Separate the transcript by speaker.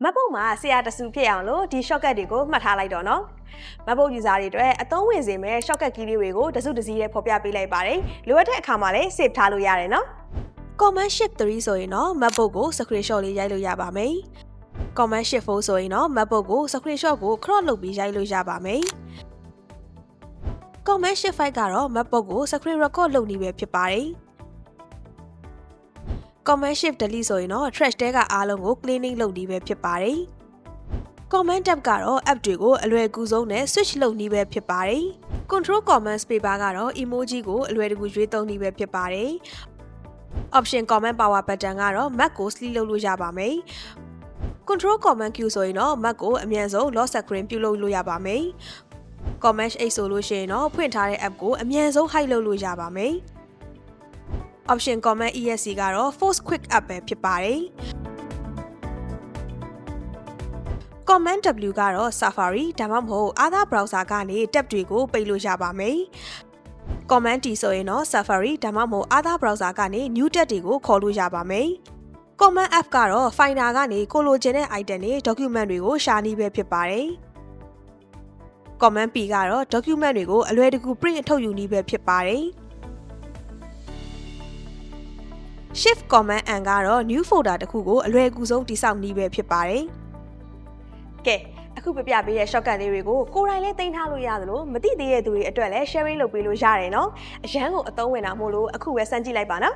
Speaker 1: MacBook မှာဆရာတဆူဖြစ်အောင်လို့ဒီ shortcut တွေကိုမှတ်ထားလိုက်တော့နော် MacBook user တွေအတွက်အသုံးဝင်စေမယ့် shortcut key လေးတွေကိုတစုတစည်းနဲ့ဖော်ပြပေးလိုက်ပါတယ်လိုအပ်တဲ့အခါမှာလည်း save ထားလို့ရတယ်နော် Command Shift 3ဆိုရင်တော့ MacBook ကို screenshot လေးရိုက်လို့ရပါမယ် Command Shift 4ဆိုရင်တော့ MacBook ကို screenshot ကို crop လုပ်ပြီးရိုက်လို့ရပါမယ် Command Shift 5ကတော့ MacBook ကို screen record လုပ်နေပဲဖြစ်ပါတယ် Command Shift Delete ဆိုရင်တော့ trash တဲကအားလုံးကို cleaning လုပ်နေပဲဖြစ်ပါတယ် Command Tab ကတော့ app တွေကိုအလွယ်ကူဆုံးနဲ့ switch လုပ်နေပဲဖြစ်ပါတယ် Control Command Spacebar ကတော့ emoji ကိုအလွယ်တကူရွေးသုံးနေပဲဖြစ်ပါတယ် Option Command Power Button ကတော့ Mac ကို sleep လုပ်လို့ရပါမယ် Control Command Q ဆိုရင်တော့ Mac ကိုအမြန်ဆုံး lock screen ပြုလုပ်လို့ရပါမယ် Command H ဆိုလို့ရှိရင်တော့ဖွင့်ထားတဲ့ app ကိုအမြန်ဆုံး hide လုပ်လို့ရပါမယ် Option Command ESC ကတော့ Force Quick App ပဲဖြစ်ပါတယ် Command W ကတော့ Safari ဒါမှမဟုတ် other browser ကနေ tab တွေကိုပိတ်လို့ရပါမယ် Command T ဆိုရင်တော့ Safari ဒါမှမဟုတ် other browser ကနေ new tab တွေကိုခေါ်လို့ရပါမယ် Command F ကတော့ Finder ကနေကိုလိုချင်တဲ့ item တွေ document တွေကိုရှာနေပဲဖြစ်ပါတယ် Command P ကတော့ document တွေကိုအလွယ်တကူ print ထုတ်ယူနေပဲဖြစ်ပါတယ် Shift Command N ကတော့ new folder တစ်ခုကိုအလွယ်ကူဆုံးတည်ဆောက်နေပဲဖြစ်ပါတယ်ကဲအခုပြပြပေးတဲ့ shortcut လေးတွေကိုကိုယ်တိုင်လည်းသိမ်းထားလို့ရသလိုမသိသေးတဲ့သူတွေအတွက်လည်း sharing လုပ်ပေးလို့ရတယ်နော်အရန်ကိုအသုံးဝင်တာမို့လို့အခုပဲစမ်းကြည့်လိုက်ပါနော်